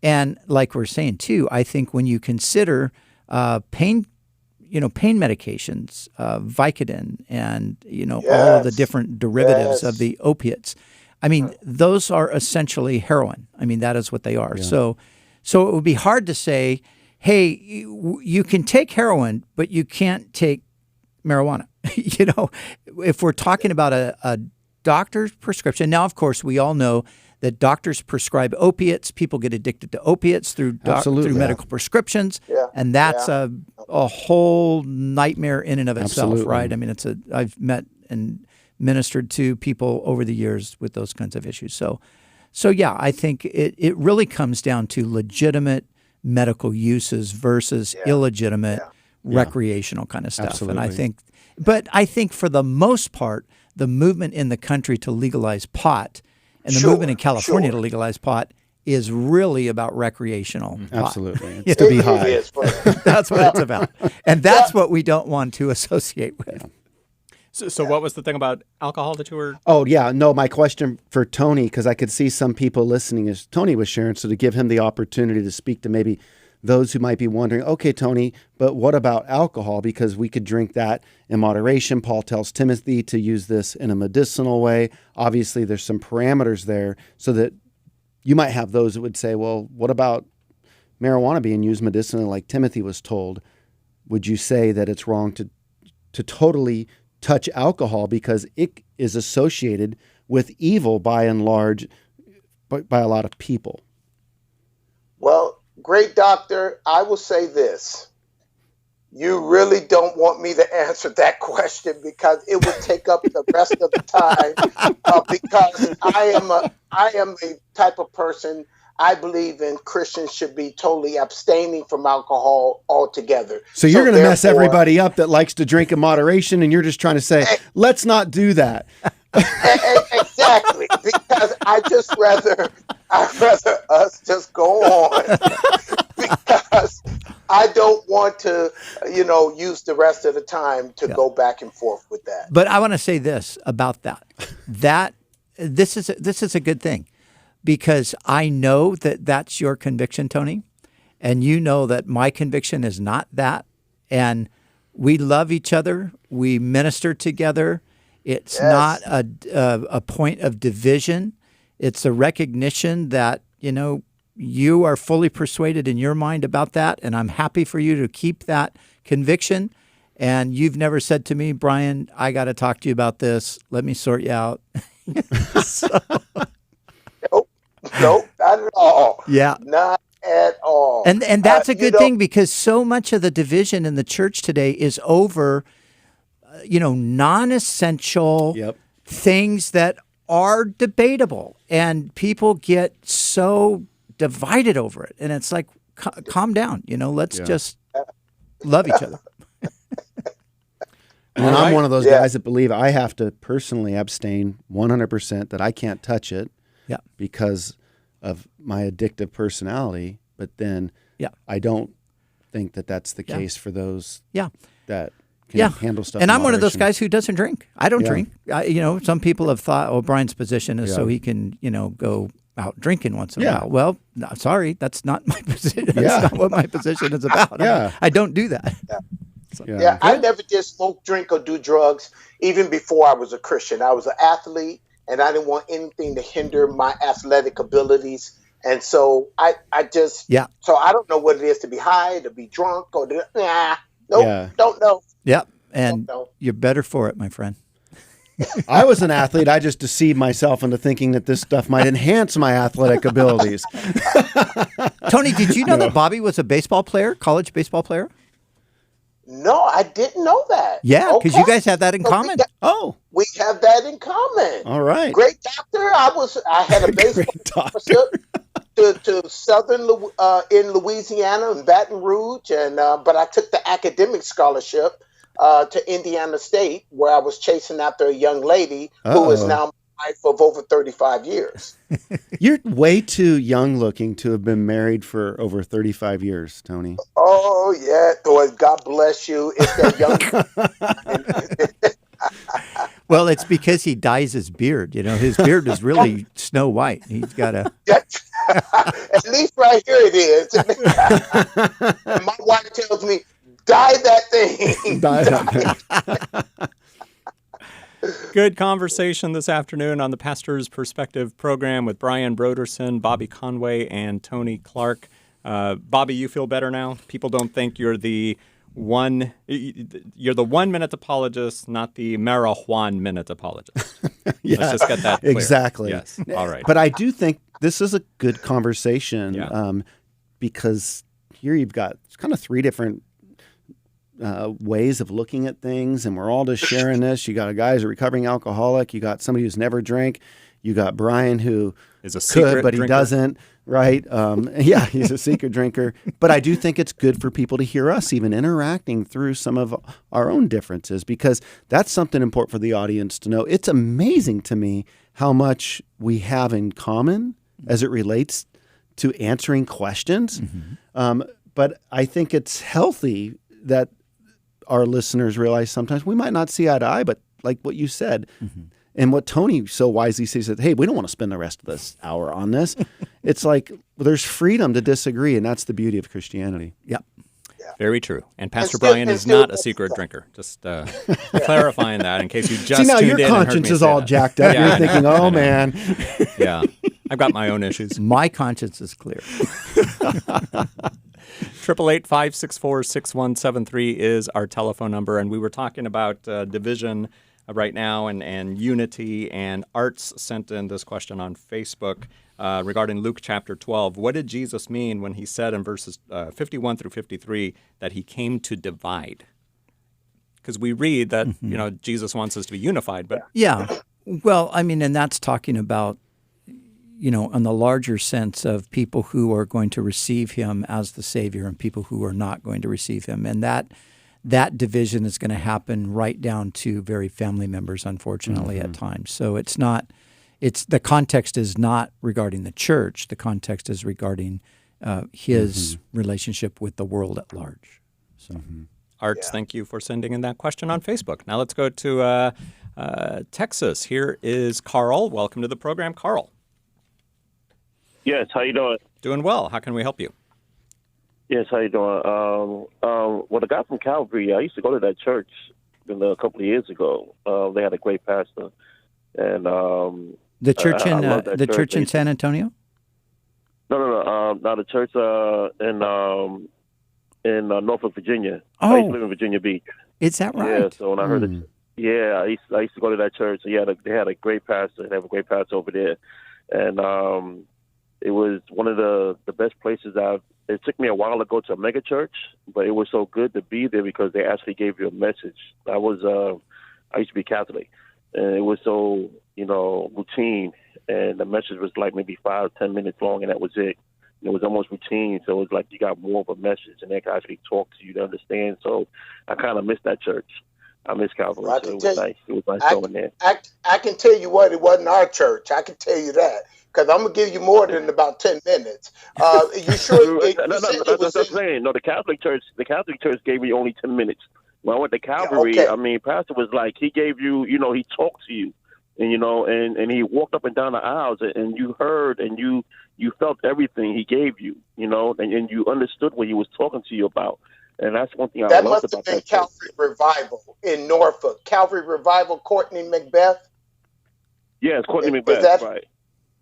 And like we're saying too, I think when you consider pain medications, Vicodin, and all of the different derivatives of the opiates, I mean, those are essentially heroin. I mean, that is what they are. So it would be hard to say, hey, you can take heroin, but you can't take marijuana. If we're talking about a doctor's prescription. Now, of course, we all know that doctors prescribe opiates. People get addicted to opiates through medical prescriptions, and that's a whole nightmare in and of itself, right? I mean, I've met and ministered to people over the years with those kinds of issues. So yeah, I think it really comes down to legitimate medical uses versus illegitimate recreational kind of stuff. Absolutely. And I think for the most part, the movement in the country to legalize pot and the movement in California to legalize pot is really about recreational pot. Absolutely. It's to be high. That's what it's about. And that's what we don't want to associate with. So what was the thing about alcohol that you were... Oh, yeah. No, my question for Tony, because I could see some people listening as Tony was sharing, so to give him the opportunity to speak to maybe those who might be wondering, okay, Tony, but what about alcohol? Because we could drink that in moderation. Paul tells Timothy to use this in a medicinal way. Obviously, there's some parameters there so that you might have those that would say, well, what about marijuana being used medicinally like Timothy was told? Would you say that it's wrong to totally touch alcohol because it is associated with evil by and large by a lot of people? Well, great doctor, I will say this. You really don't want me to answer that question because it would take up the rest of the time because I am the type of person, I believe in Christians should be totally abstaining from alcohol altogether. So you're going to mess everybody up that likes to drink in moderation, and you're just trying to say, let's not do that. Exactly, because I'd rather us just go on because I don't want to, use the rest of the time to go back and forth with that. But I want to say this about that. This is a good thing because I know that that's your conviction, Tony, and you know that my conviction is not that. And we love each other. We minister together. It's not a point of division. It's a recognition that, you are fully persuaded in your mind about that, and I'm happy for you to keep that conviction. And you've never said to me, Brian, I got to talk to you about this. Let me sort you out. Nope, not at all. Yeah. Not at all. And that's a good thing because so much of the division in the church today is over non-essential things that are debatable, and people get so divided over it. And it's like, calm down, let's just love each other. And I'm one of those guys that believe I have to personally abstain 100%, that I can't touch it because of my addictive personality, but then I don't think that that's the case for those that can handle stuff. And in I'm one of those moderation. guys who doesn't drink. I don't drink. Some people have thought, Brian's position is so he can, go out drinking once in a while. Well, no, sorry, that's not my position. That's not what my position is about. I don't do that. I never did smoke, drink, or do drugs even before I was a Christian. I was an athlete, and I didn't want anything to hinder my athletic abilities. And so I just so I don't know what it is to be high, to be drunk, or don't know. Yep, and you're better for it, my friend. I was an athlete. I just deceived myself into thinking that this stuff might enhance my athletic abilities. Tony, did you know that Bobby was a baseball player, college baseball player? No, I didn't know that. Yeah, because you guys have that in common. We have that in common. All right. Great doctor. I had a baseball scholarship to Southern in Louisiana and Baton Rouge, and but I took the academic scholarship to Indiana State, where I was chasing after a young lady who is now my wife of over 35 years. You're way too young looking to have been married for over 35 years, Tony. Oh, yeah. God bless you. It's that young. Well, it's because he dyes his beard. His beard is really snow white. He's got a... At least right here it is. And my wife tells me, dye that thing. Dye that thing. Good conversation this afternoon on the Pastor's Perspective program with Brian Broderson, Bobby Conway, and Tony Clark. Bobby, you feel better now? People don't think you're the 1 minute apologist, not the marijuana minute apologist. Let's just get that clear. Exactly. Yes. All right. But I do think this is a good conversation because here you've got kind of three different ways of looking at things, and we're all just sharing this. You got a guy who's a recovering alcoholic. You got somebody who's never drank. You got Brian who is a secret but drinker. He doesn't. Right? He's a secret drinker. But I do think it's good for people to hear us even interacting through some of our own differences, because that's something important for the audience to know. It's amazing to me how much we have in common as it relates to answering questions. Mm-hmm. But I think it's healthy that our listeners realize sometimes we might not see eye to eye, but like what you said, and what Tony so wisely says that, hey, we don't want to spend the rest of this hour on this. It's like there's freedom to disagree, and that's the beauty of Christianity. Yep. Very true. And Pastor Brian is not a secret drinker. Just clarifying that in case you just See, now tuned your in conscience and heard me is say all that. jacked up. You're thinking, oh, man. Yeah. I've got my own issues. My conscience is clear. 888-564-6173 is our telephone number, and we were talking about division right now and unity, and Arts sent in this question on Facebook regarding Luke chapter 12. What did Jesus mean when he said in verses 51 through 53 that he came to divide? Because we read that Jesus wants us to be unified, but well, I mean, and that's talking about in the larger sense of people who are going to receive him as the Savior and people who are not going to receive him. And that division is going to happen right down to very family members, unfortunately, at times. So the context is not regarding the church. The context is regarding his relationship with the world at large. So, Arts, thank you for sending in that question on Facebook. Now let's go to Texas. Here is Carl. Welcome to the program, Carl. Yes, how you doing? Doing well. How can we help you? Yes, how you doing? Well, the guy from Calvary, I used to go to that church a couple of years ago. They had a great pastor, and the church in the church in San Antonio. No, the church in Norfolk, Virginia. Oh, I used to live in Virginia Beach. Is that right? Yeah. So when I heard it, I used to go to that church. So they had a great pastor. They have a great pastor over there, and it was one of the best places It took me a while to go to a mega church, but it was so good to be there because they actually gave you a message. I used to be Catholic, and it was so, routine, and the message was like maybe 5-10 minutes long, and that was it. It was almost routine, so it was like you got more of a message, and they could actually talk to you to understand. So I kind of missed that church. I miss Calvary. So it was nice. It was nice going there. I can tell you what, it wasn't our church. I can tell you that. Because I'm gonna give you more than about 10 minutes. You sure? You said it was That's what I'm saying. No, the Catholic Church gave me only 10 minutes. When I went to Yeah, Calvary, okay. I mean, Pastor was like, he gave you, he talked to you, and and he walked up and down the aisles, and you heard, and you felt everything he gave you, and you understood what he was talking to you about. And that's one thing I That loved must have about been that church. Calvary Revival in Norfolk. Calvary Revival, Courtney Macbeth. Yeah, it's Courtney Is Macbeth, that? right?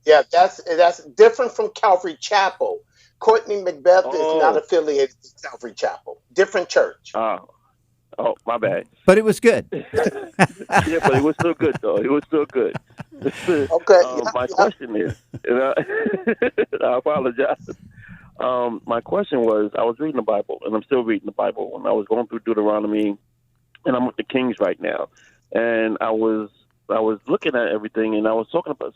Yeah, that's different from Calvary Chapel. Courtney Macbeth is not Oh, affiliated with Calvary Chapel. Different church. My bad. But it was good. Yeah, but it was still good, though. It was still good. Okay. My question is, I apologize. My question was, I was reading the Bible, and I'm still reading the Bible, and I was going through Deuteronomy, and I'm with the Kings right now, and I was looking at everything, and I was talking about,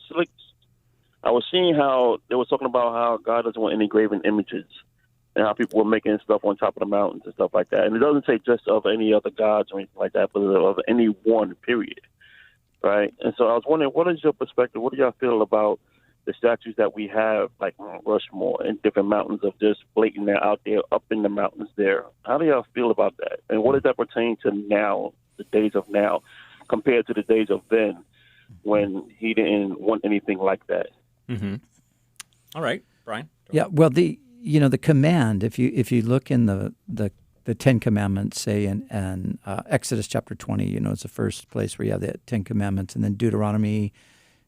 I was seeing how they were talking about how God doesn't want any graven images, and how people were making stuff on top of the mountains and stuff like that. And it doesn't say just of any other gods or anything like that, but of any one, period. Right? And so I was wondering, what is your perspective? What do y'all feel about the statues that we have, like Mount Rushmore and different mountains of just blatant there out there, up in the mountains there? How do y'all feel about that? And what does that pertain to now, the days of now, compared to the days of then, when he didn't want anything like that? Mm-hmm. All right, Brian. Yeah, well, the command, if you look in the Ten Commandments, say in Exodus chapter 20, it's the first place where you have the Ten Commandments, and then Deuteronomy,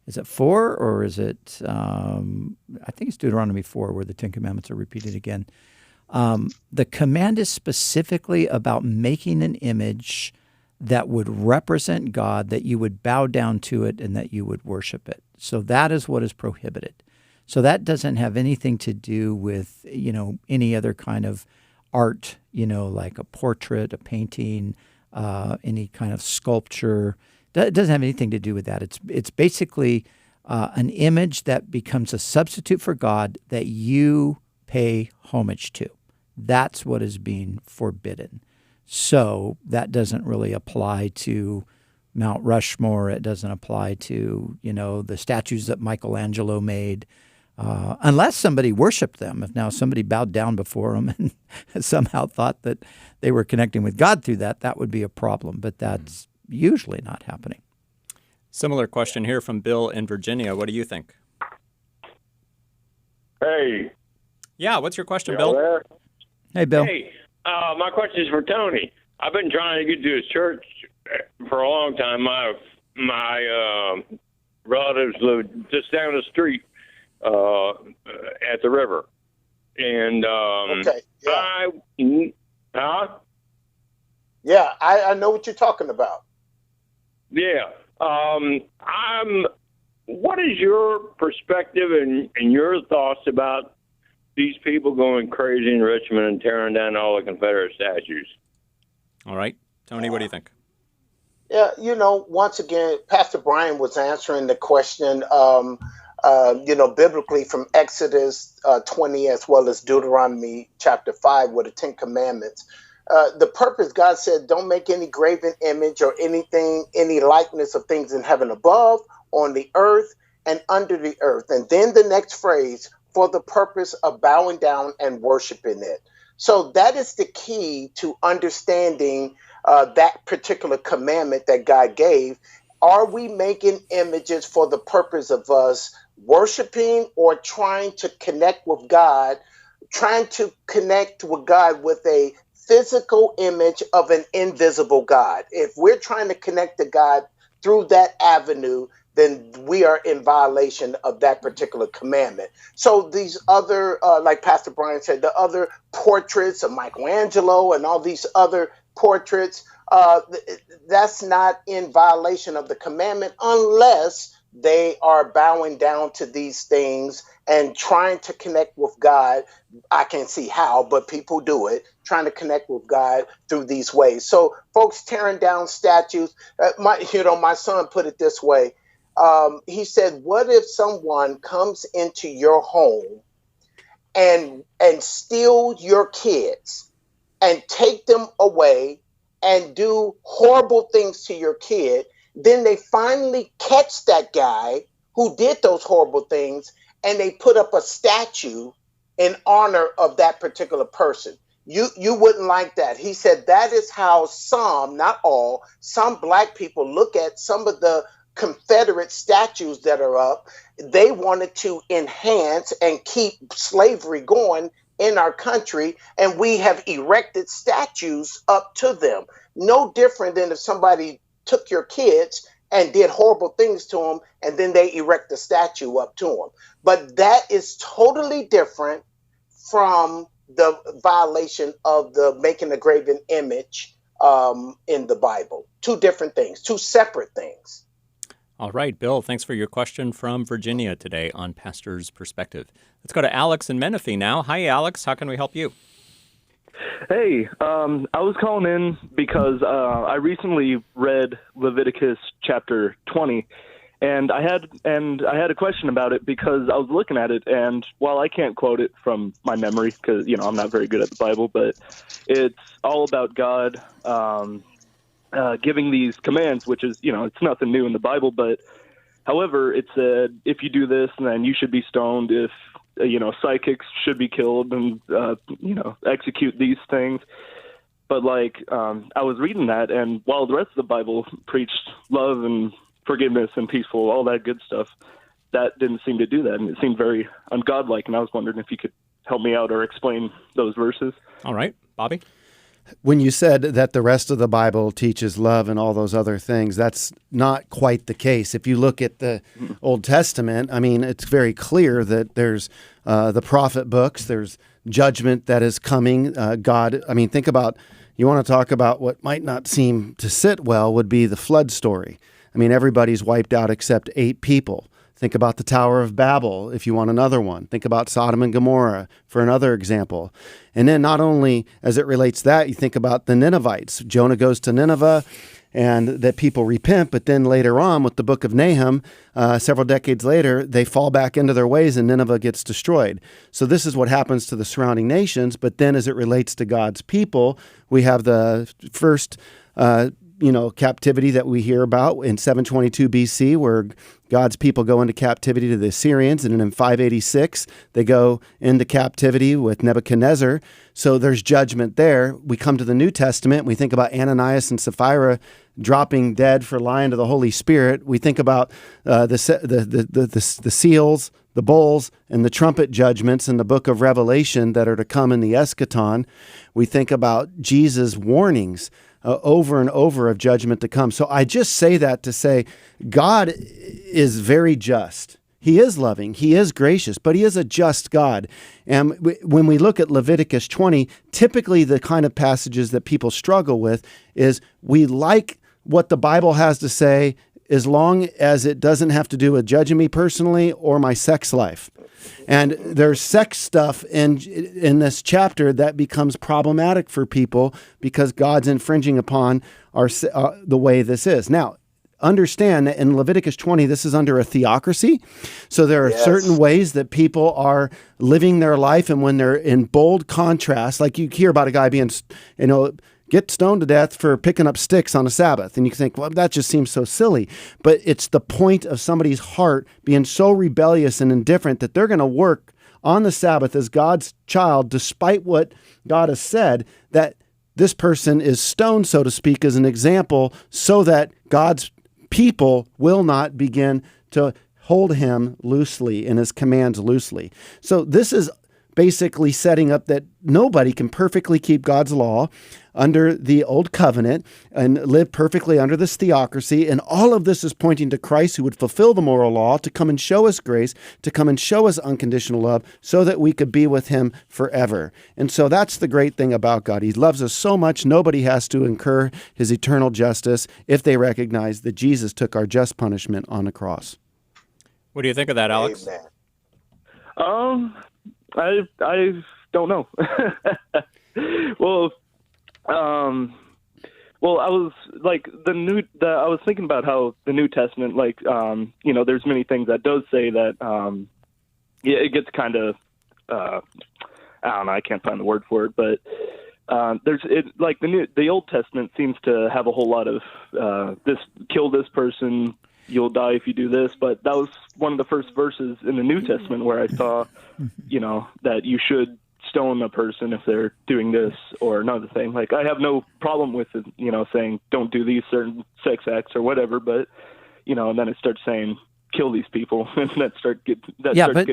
is it 4 or is it? I think it's Deuteronomy 4 where the Ten Commandments are repeated again. The command is specifically about making an image that would represent God, that you would bow down to it, and that you would worship it. So that is what is prohibited. So that doesn't have anything to do with, any other kind of art, like a portrait, a painting, any kind of sculpture. It doesn't have anything to do with that. It's basically an image that becomes a substitute for God that you pay homage to. That's what is being forbidden. So that doesn't really apply to Mount Rushmore. It doesn't apply to, the statues that Michelangelo made. Unless somebody worshiped them. If now somebody bowed down before them and somehow thought that they were connecting with God through that would be a problem. But that's usually not happening. Similar question here from Bill in Virginia. What do you think? Hey. Yeah, what's your question, Y'all Bill? there? Hey, Bill. Hey, my question is for Tony. I've been trying to get to his church for a long time. My relatives live just down the street at the river, and Okay. Yeah. Yeah, I know what you're talking about. Yeah. What is your perspective and your thoughts about these people going crazy in Richmond and tearing down all the Confederate statues? All right. Tony, what do you think? Yeah, once again, Pastor Brian was answering the question, biblically from Exodus 20 as well as Deuteronomy chapter 5 with the Ten Commandments. The purpose, God said, don't make any graven image or anything, any likeness of things in heaven above, on the earth, and under the earth. And then the next phrase, for the purpose of bowing down and worshiping it. So that is the key to understanding that particular commandment that God gave. Are we making images for the purpose of us worshiping or trying to connect with God, with a physical image of an invisible God? If we're trying to connect to God through that avenue, then we are in violation of that particular commandment. So these other, like Pastor Brian said, the other portraits of Michelangelo and all these other portraits, that's not in violation of the commandment unless they are bowing down to these things and trying to connect with God. I can't see how, but people do it, trying to connect with God through these ways. So folks tearing down statues, my son put it this way. He said, what if someone comes into your home and steal your kids and take them away and do horrible things to your kid? Then they finally catch that guy who did those horrible things, and they put up a statue in honor of that particular person. You wouldn't like that. He said that is how some, not all, some black people look at some of the Confederate statues that are up. They wanted to enhance and keep slavery going in our country, and we have erected statues up to them. No different than if somebody took your kids and did horrible things to them, and then they erect a statue up to them. But that is totally different from the violation of the making a graven image in the Bible. Two different things, two separate things. All right, Bill, thanks for your question from Virginia today on Pastor's Perspective. Let's go to Alex in Menifee now. Hi, Alex. How can we help you? Hey, I was calling in because I recently read Leviticus chapter 20, and I had a question about it because I was looking at it, and while I can't quote it from my memory because I'm not very good at the Bible, but it's all about God giving these commands, which is it's nothing new in the Bible, but however, it said if you do this, then you should be stoned. If psychics should be killed and execute these things. But I was reading that, and while the rest of the Bible preached love and forgiveness and peaceful, all that good stuff, that didn't seem to do that, and it seemed very ungodlike. And I was wondering if you could help me out or explain those verses. All right, Bobby. When you said that the rest of the Bible teaches love and all those other things, that's not quite the case. If you look at the Old Testament, I mean, it's very clear that there's the prophet books, there's judgment that is coming. God, I mean, think about, you want to talk about what might not seem to sit well would be the flood story. I mean, everybody's wiped out except 8 people. Think about the Tower of Babel, if you want another one. Think about Sodom and Gomorrah for another example. And then not only as it relates to that, you think about the Ninevites. Jonah goes to Nineveh and that people repent, but then later on with the book of Nahum, several decades later, they fall back into their ways and Nineveh gets destroyed. So this is what happens to the surrounding nations, but then as it relates to God's people, we have the first captivity that we hear about in 722 BC, where God's people go into captivity to the Assyrians, and then in 586, they go into captivity with Nebuchadnezzar. So there's judgment there. We come to the New Testament, we think about Ananias and Sapphira dropping dead for lying to the Holy Spirit. We think about the seals, the bowls, and the trumpet judgments in the book of Revelation that are to come in the eschaton. We think about Jesus' warnings over and over of judgment to come. So I just say that to say God is very just. He is loving. He is gracious, but he is a just God. And when we look at Leviticus 20, typically the kind of passages that people struggle with is we like what the Bible has to say as long as it doesn't have to do with judging me personally or my sex life. And there's sex stuff in this chapter that becomes problematic for people because God's infringing upon the way this is. Now, understand that in Leviticus 20, this is under a theocracy. So there are certain ways that people are living their life, and when they're in bold contrast, like you hear about a guy being, get stoned to death for picking up sticks on a Sabbath. And you think, well, that just seems so silly. But it's the point of somebody's heart being so rebellious and indifferent that they're going to work on the Sabbath as God's child, despite what God has said, that this person is stoned, so to speak, as an example, so that God's people will not begin to hold him loosely and his commands loosely. So this is basically setting up that nobody can perfectly keep God's law under the old covenant and live perfectly under this theocracy. And all of this is pointing to Christ, who would fulfill the moral law, to come and show us grace, to come and show us unconditional love so that we could be with him forever. And so that's the great thing about God. He loves us so much, nobody has to incur his eternal justice if they recognize that Jesus took our just punishment on the cross. What do you think of that, Alex? I don't know. Well, I was like I was thinking about how the New Testament, there's many things that does say that, it gets kind of, I don't know, I can't find the word for it, but the Old Testament seems to have a whole lot of kill this person, you'll die if you do this. But that was one of the first verses in the New Testament where I saw, that you should stone a person if they're doing this or another thing. Like, I have no problem with it, saying don't do these certain sex acts or whatever, but, and then it starts saying kill these people, and but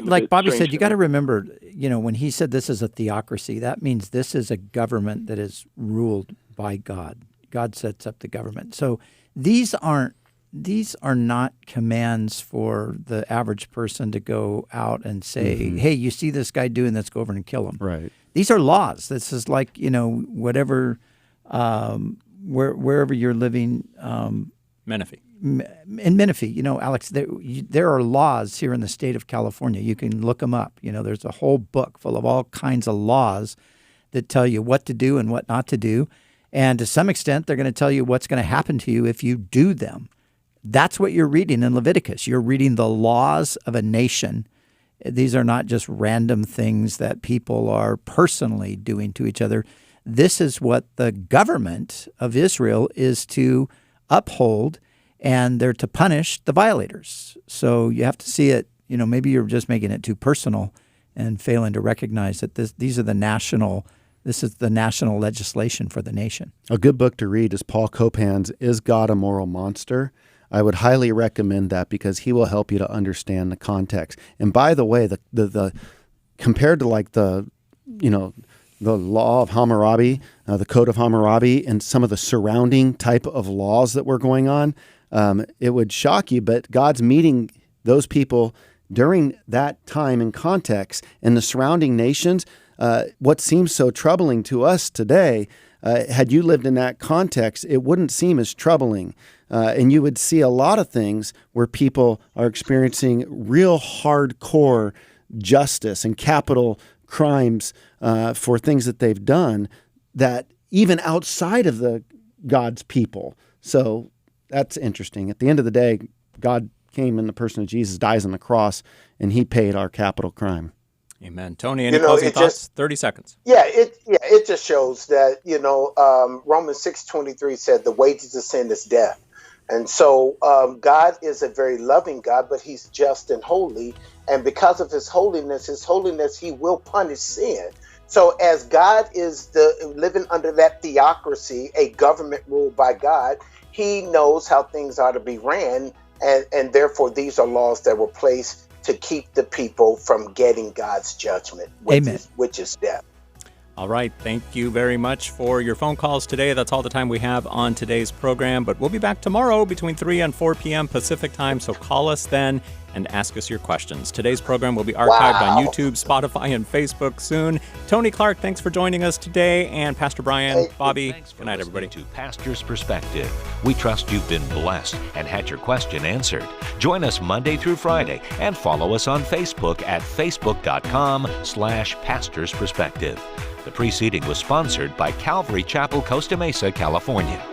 like Bobby said, you got to remember, when he said this is a theocracy, that means this is a government that is ruled by God. God sets up the government. So these are not commands for the average person to go out and say, hey, you see this guy doing this, go over and kill him. Right. These are laws. This is like, whatever, wherever you're living. Menifee. In Menifee, Alex, there are laws here in the state of California. You can look them up. There's a whole book full of all kinds of laws that tell you what to do and what not to do. And to some extent, they're going to tell you what's going to happen to you if you do them. That's what you're reading in Leviticus. You're reading the laws of a nation. These are not just random things that people are personally doing to each other. This is what the government of Israel is to uphold, and they're to punish the violators. So you have to see it, maybe you're just making it too personal and failing to recognize that this is the national legislation for the nation. A good book to read is Paul Copan's Is God a Moral Monster? I would highly recommend that because he will help you to understand the context. And by the way, the compared to like the law of Hammurabi, the Code of Hammurabi, and some of the surrounding type of laws that were going on, it would shock you, but God's meeting those people during that time and context, and the surrounding nations. What seems so troubling to us today, had you lived in that context, it wouldn't seem as troubling. And you would see a lot of things where people are experiencing real hardcore justice and capital crimes for things that they've done that even outside of God's people. So that's interesting. At the end of the day, God came in the person of Jesus, dies on the cross, and he paid our capital crime. Amen. Tony, any closing thoughts? 30 seconds. It just shows that, Romans 6:23 said the wages of sin is death. And so God is a very loving God, but he's just and holy. And because of his holiness, he will punish sin. So as God is living under that theocracy, a government ruled by God, he knows how things are to be ran. And therefore, these are laws that were placed to keep the people from getting God's judgment, which is death. All right. Thank you very much for your phone calls today. That's all the time we have on today's program. But we'll be back tomorrow between 3 and 4 p.m. Pacific time. So call us then and ask us your questions. Today's program will be archived on YouTube, Spotify, and Facebook soon. Tony Clark, thanks for joining us today. And Pastor Brian, Bobby, good night, everybody. To Pastor's Perspective. We trust you've been blessed and had your question answered. Join us Monday through Friday and follow us on Facebook at facebook.com/Pastor's Perspective. The preceding was sponsored by Calvary Chapel, Costa Mesa, California.